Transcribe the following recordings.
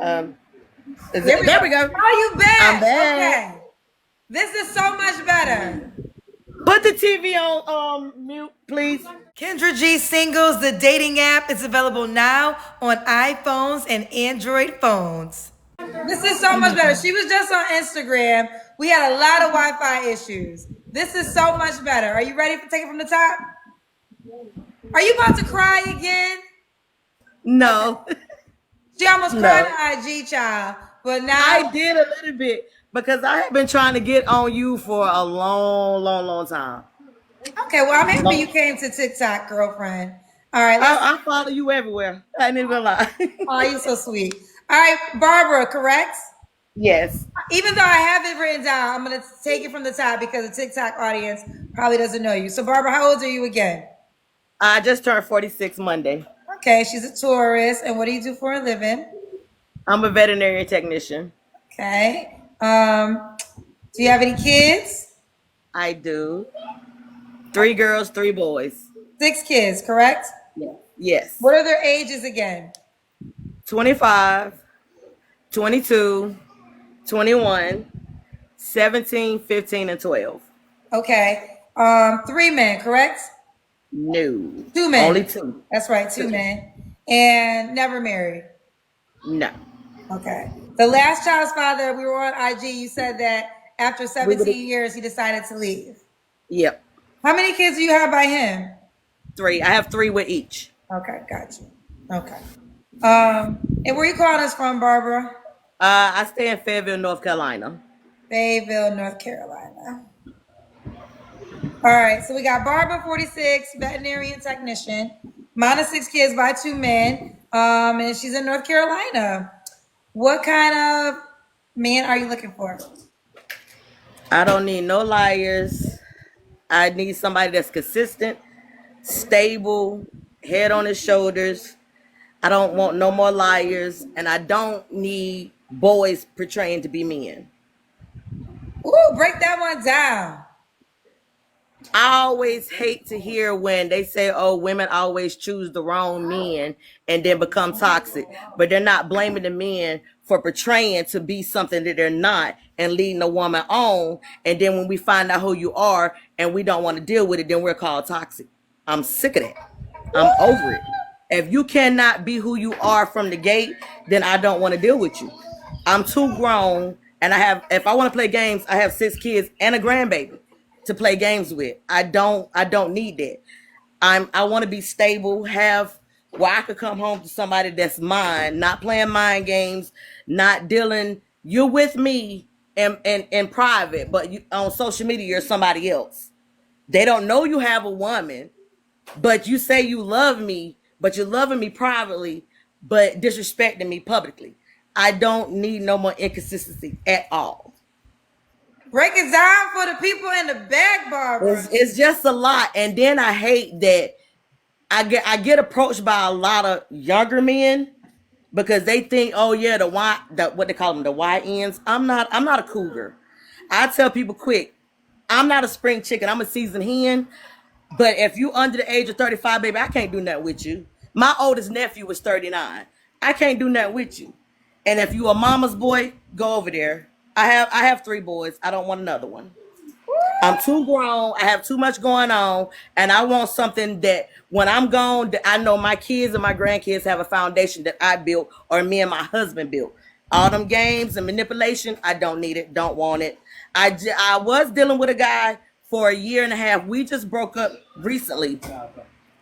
Um, There we go. Oh, you I'm back? back. Okay. This is so much better. Put the TV on mute, please. Kendra G Singles, the dating app, is available now on iPhones and Android phones. This is so much better. She was just on Instagram. We had a lot of Wi-Fi issues. This is so much better. Are you ready to take it from the top? Are you about to cry again? No, She almost cried no. on IG, child. But I now, did a little bit because I have been trying to get on you for a long time. okay, well, I'm happy you Long. came to TikTok, girlfriend. All right, let's. I follow you everywhere. I ain't even gonna lie. Oh, you're so sweet. All right, Barbara, correct? Yes, Even though I have it written down, I'm going to take it from the top because the TikTok audience probably doesn't know you. So, Barbara, how old are you again? I just turned 46 Monday. Okay, she's a tourist. And what do you do for a living? I'm a veterinary technician. Okay. Do you have any kids? I do. 3 girls, 3 boys. 6 kids, correct? Yeah. Yes. What are their ages again? 25, 22, 21, 17, 15, and 12. Okay. 3 men, correct? No. 2 men. Only 2. That's right, 2 men. And never married. No. Okay. The last child's father, we were on IG, you said that after We would 17 years, he decided to leave. Yep. How many kids do you have by him? 3. I have 3 with each. Okay, got you. Okay. And where you calling us from, Barbara? I stay in Fayetteville, North Carolina. Fayetteville, North Carolina. All right, so we got Barbara, 46, veterinarian technician, minus 6 kids by 2 men, and she's in North Carolina. What kind of man are you looking for? I don't need no liars. I need somebody that's consistent, stable, head on his shoulders. I don't want no more liars, and I don't need boys portraying to be men. Ooh, break that one down. I always hate to hear when they say, oh, women always choose the wrong men and then become toxic, but they're not blaming the men for portraying to be something that they're not and leading a woman on. And then when we find out who you are and we don't want to deal with it, then we're called toxic. I'm sick of that. I'm over it. If you cannot be who you are from the gate, then I don't want to deal with you. I'm too grown, and if I want to play games, I have 6 kids and a grandbaby to play games with. I don't need that. I want to be stable, where I could come home to somebody that's mine, not playing mind games, not dealing. You're with me in private, but on social media you're somebody else. They don't know you have a woman, but you say you love me, but you're loving me privately, but disrespecting me publicly. I don't need no more inconsistency at all. Break it down for the people in the back, Barbara. It's just a lot. And then I hate that I get approached by a lot of younger men because they think, oh yeah, what they call them, the YNs. I'm not a cougar. I tell people quick, I'm not a spring chicken. I'm a seasoned hen. But if you under the age of 35, baby, I can't do nothing with you. My oldest nephew was 39. I can't do nothing with you. And if you a mama's boy, go over there. I have 3 boys. I don't want another one. I'm too grown. I have too much going on. And I want something that when I'm gone, that I know my kids and my grandkids have a foundation that I built or me and my husband built. All them games and manipulation, I don't need it. Don't want it. I was dealing with a guy for a year and a half. We just broke up recently.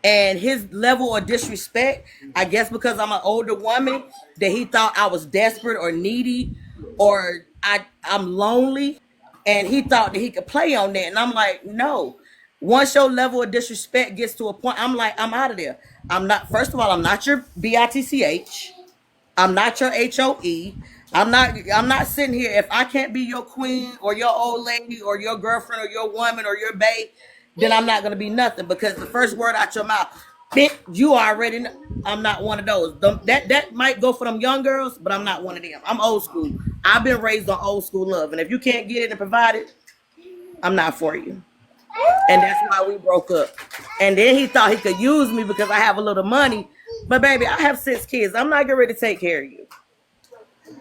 And his level of disrespect, I guess because I'm an older woman, that he thought I was desperate or needy or I'm lonely. And he thought that he could play on that. And I'm like, no. Once your level of disrespect gets to a point, I'm like, I'm out of there. First of all, I'm not your BITCH. I'm not your HOE. I'm not sitting here. If I can't be your queen or your old lady or your girlfriend or your woman or your babe, then I'm not gonna be nothing, because the first word out your mouth, bitch, you already know. I'm not one of those. That might go for them young girls, but I'm not one of them. I'm old school. I've been raised on old school love, and if you can't get it and provide it, I'm not for you. And that's why we broke up. And then he thought he could use me because I have a little money. But baby, I have 6 kids. I'm not getting ready to take care of you.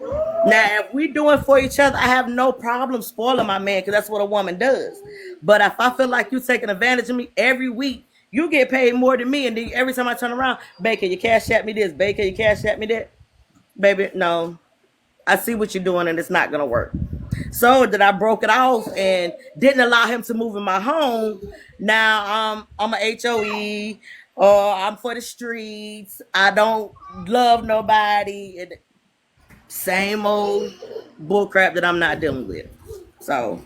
Now, if we doing for each other, I have no problem spoiling my man because that's what a woman does. But if I feel like you taking advantage of me every week, you get paid more than me, and then every time I turn around, babe, can you cash at me this? Babe, can you cash at me that? Baby, no. I see what you're doing, and it's not gonna work. So that I broke it off and didn't allow him to move in my home. Now I'm a HOE, or I'm for the streets. I don't love nobody. Same old bullcrap that I'm not dealing with. So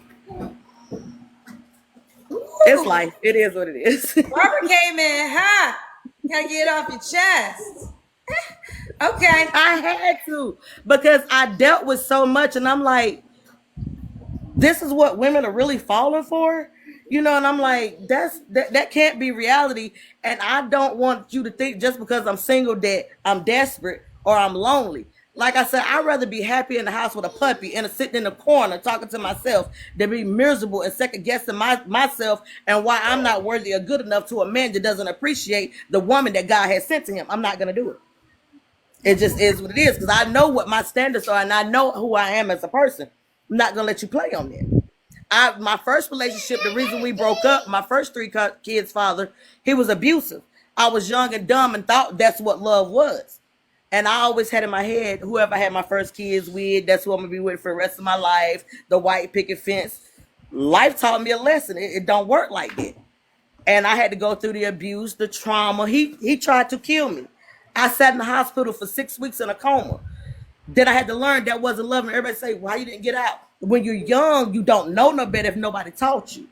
it's Ooh, life. It is what it is. Barbara came in hot. Gotta get it off your chest. Okay. I had to because I dealt with so much, and I'm like, this is what women are really falling for, and I'm like, that can't be reality. And I don't want you to think just because I'm single that I'm desperate or I'm lonely. Like I said, I'd rather be happy in the house with a puppy and sitting in the corner talking to myself than be miserable and second guessing myself and why I'm not worthy or good enough to a man that doesn't appreciate the woman that God has sent to him. I'm not gonna do it. It just is what it is because I know what my standards are and I know who I am as a person. I'm not gonna let you play on that. My first relationship, the reason we broke up, my first three kids' father, he was abusive. I was young and dumb and thought that's what love was. And I always had in my head, whoever I had my first kids with, that's who I'm gonna be with for the rest of my life. The white picket fence. Life taught me a lesson. It don't work like that. And I had to go through the abuse, the trauma. He tried to kill me. I sat in the hospital for 6 weeks in a coma. Then I had to learn that wasn't love. And everybody say, why you didn't get out? When you're young, you don't know no better if nobody taught you.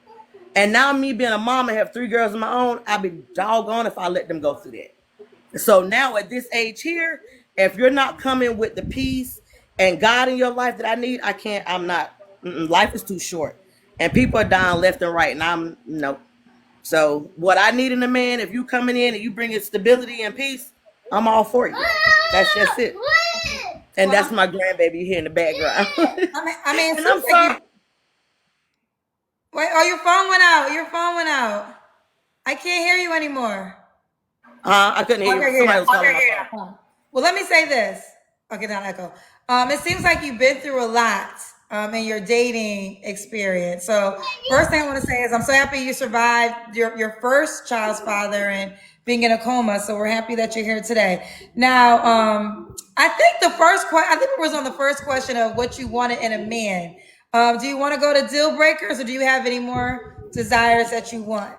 And now me being a mom and have 3 girls of my own, I'd be doggone if I let them go through that. So now at this age here, if you're not coming with the peace and God in your life that I need, I can't, I'm not. Life is too short. And people are dying left and right. And I'm, no. So what I need in a man, if you coming in and you bringing stability and peace, I'm all for you. That's just it. And that's my grandbaby here in the background. I mean, And I'm sorry. Wait, oh, your phone went out. Your phone went out. I can't hear you anymore. I couldn't hear you. Somebody was calling my phone. Well, let me say this. Okay, not echo. It seems like you've been through a lot in your dating experience. So first thing I want to say is I'm so happy you survived your first child's father and being in a coma. So we're happy that you're here today. Now, I think it was on the first question of what you wanted in a man. Do you want to go to deal breakers or do you have any more desires that you want?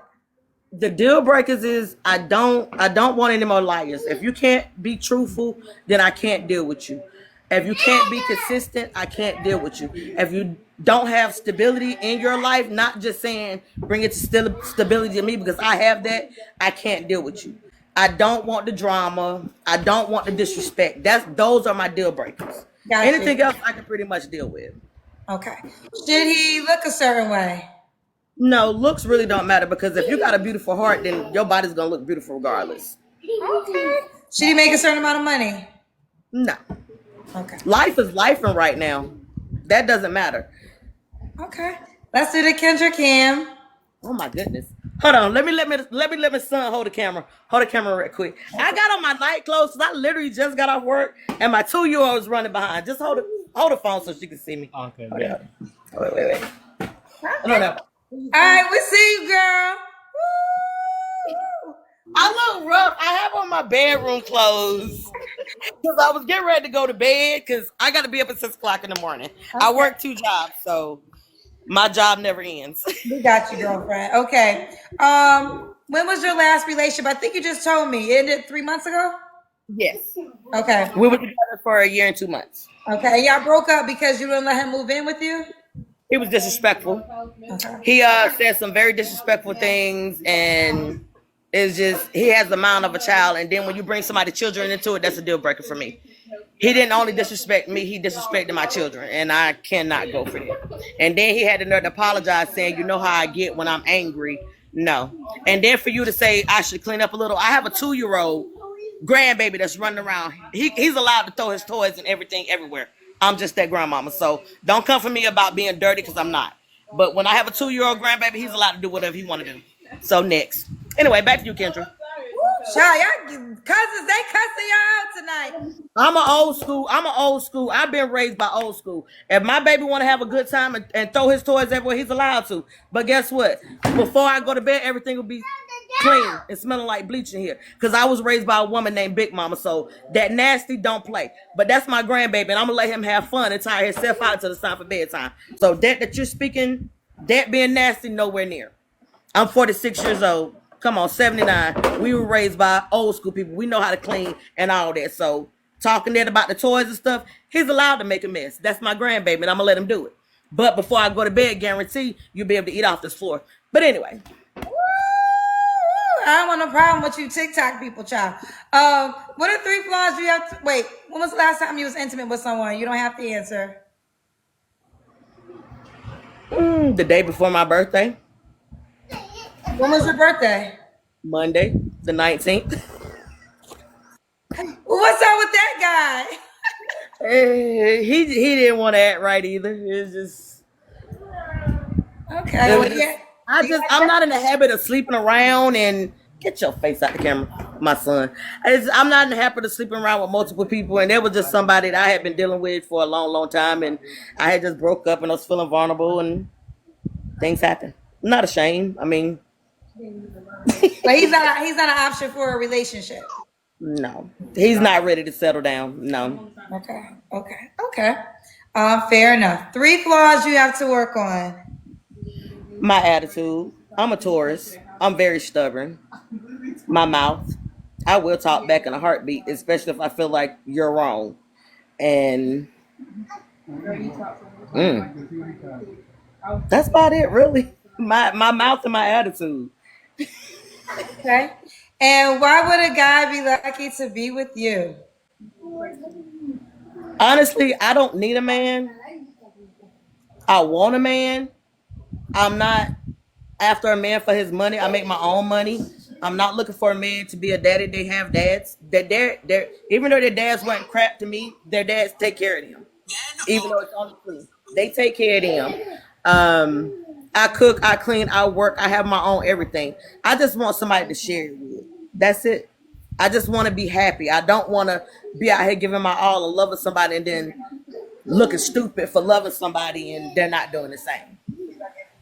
The deal breakers is I don't want any more liars. If you can't be truthful, then I can't deal with you. If you can't be consistent, I can't deal with you. If you don't have stability in your life, not just saying bring it to stability to me because I have that, I can't deal with you. I don't want the drama. I don't want the disrespect. Those are my deal breakers. Gotcha. Anything else I can pretty much deal with. Okay. Should he look a certain way? No, looks really don't matter because if you got a beautiful heart, then your body's gonna look beautiful regardless. Okay. Should he make a certain amount of money? No. Okay. Life is lifing right now. That doesn't matter. Okay. Let's do the Kendra Cam. Oh my goodness. Hold on. Let me let my son hold the camera. Hold the camera real quick. I got on my night clothes because I literally just got off work and my 2-year-old is running behind. Just hold the phone so she can see me. Okay. Wait. Hold on. All right, we see you, girl. Woo! I look rough. I have on my bedroom clothes because I was getting ready to go to bed because I got to be up at 6 o'clock in the morning. Okay. I work 2 jobs, so my job never ends. We got you, girlfriend. Okay. When was your last relationship? I think you just told me. It ended 3 months ago? Yes. Okay. We were together for 1 year and 2 months. Okay. And y'all broke up because you didn't let him move in with you? He was disrespectful. Okay. He said some very disrespectful things, and it's just he has the mind of a child. And then when you bring somebody's children into it, that's a deal breaker for me. He didn't only disrespect me; he disrespected my children, and I cannot go for that. And then he had the nerve to apologize, saying, "You know how I get when I'm angry." No. And then for you to say I should clean up a little. I have a 2-year-old grandbaby that's running around. He's allowed to throw his toys and everything everywhere. I'm just that grandmama. So don't come for me about being dirty because I'm not. But when I have a 2-year-old grandbaby, he's allowed to do whatever he want to do. So next. Anyway, back to you, Kendra. Child, y'all cousins, they cussing y'all out tonight. I'm an old school. I'm an old school. I've been raised by old school. If my baby want to have a good time and throw his toys everywhere, he's allowed to. But guess what? Before I go to bed, everything will be clean and smelling like bleach in here. Because I was raised by a woman named Big Mama. So that nasty don't play. But that's my grandbaby, and I'm gonna let him have fun and tire himself out until it's time for bedtime. So that you're speaking, that being nasty, nowhere near. I'm 46 years old. Come on, 79. We were raised by old school people. We know how to clean and all that. So talking that about the toys and stuff, he's allowed to make a mess. That's my grandbaby, and I'm gonna let him do it. But before I go to bed, guarantee you'll be able to eat off this floor. But anyway, Woo! I don't want no problem with you TikTok people, child. What are 3 flaws you have to wait? When was the last time you was intimate with someone? You don't have to answer. the day before my birthday, When was your birthday? Monday, the 19th. What's up with that guy? He didn't want to act right either. It's just Okay. Well, yeah. I'm not in the habit of sleeping around and get your face out the camera, my son. I'm not in the habit of sleeping around with multiple people, and there was just somebody that I had been dealing with for a long, long time, and I had just broke up and I was feeling vulnerable, and things happen. I'm not ashamed. I mean, But he's not an option for a relationship. no, he's not ready to settle down. No, Okay. Fair enough. 3 flaws you have to work on. my attitude. I'm a Taurus. I'm very stubborn. My mouth. I will talk back in a heartbeat, especially if I feel like you're wrong. And that's about it, really. My mouth and my attitude. Okay. And why would a guy be lucky to be with you? Honestly, I don't need a man. I want a man. I'm not after a man for his money. I make my own money. I'm not looking for a man to be a daddy. They have dads. They're even though their dads weren't crap to me, their dads take care of them. Even though it's only two. They take care of them. I cook, I clean, I work, I have my own everything. I just want somebody to share it with. That's it. I just want to be happy. I don't want to be out here giving my all and loving somebody and then looking stupid for loving somebody and they're not doing the same.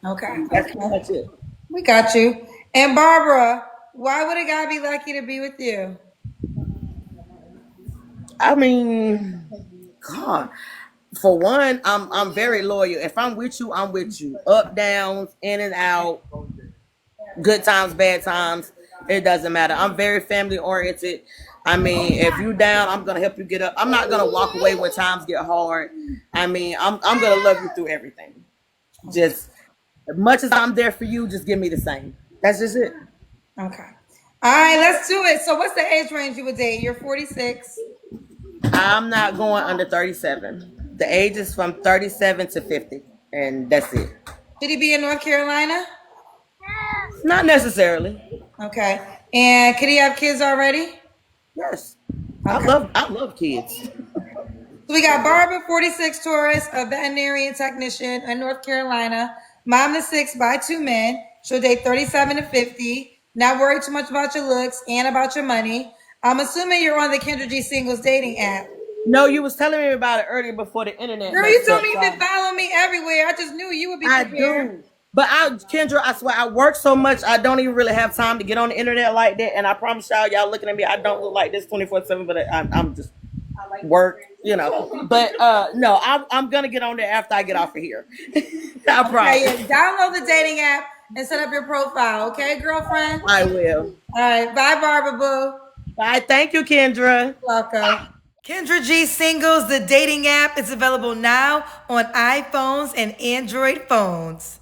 Okay. That's pretty much it. We got you. And Barbara, why would a guy be lucky to be with you? I mean, God. For one, I'm very loyal. If I'm with you, I'm with you. Up, downs, in and out, good times, bad times. It doesn't matter. I'm very family oriented. I mean, if you down, I'm gonna help you get up. I'm not gonna walk away when times get hard. I mean, I'm gonna love you through everything. Just as much as I'm there for you, just give me the same. That's just it. Okay. All right, let's do it. So what's the age range you would date? You're 46. I'm not going under 37. The age is from 37 to 50, and that's it. Should he be in North Carolina? Not necessarily. Okay. And could he have kids already? Yes. Okay. I love kids. So we got Barbara, 46, Taurus, a veterinarian technician in North Carolina. Mom to 6 by 2 men. She'll date 37 to 50. Not worry too much about your looks and about your money. I'm assuming you're on the Kendra G Singles dating app. No, you was telling me about it earlier before the internet. Girl, you told me you've been following me everywhere. I just knew you would be prepared. I do. But Kendra, I swear, I work so much, I don't even really have time to get on the internet like that. And I promise y'all looking at me, I don't look like this 24/7, but I'm just work, you know. But no, I'm gonna get on there after I get off of here. I promise. Okay, yeah. Download the dating app and set up your profile, okay, girlfriend? I will. All right, bye, Barbara Boo. Bye. Thank you, Kendra. Welcome. Kendra G Singles, the dating app, is available now on iPhones and Android phones.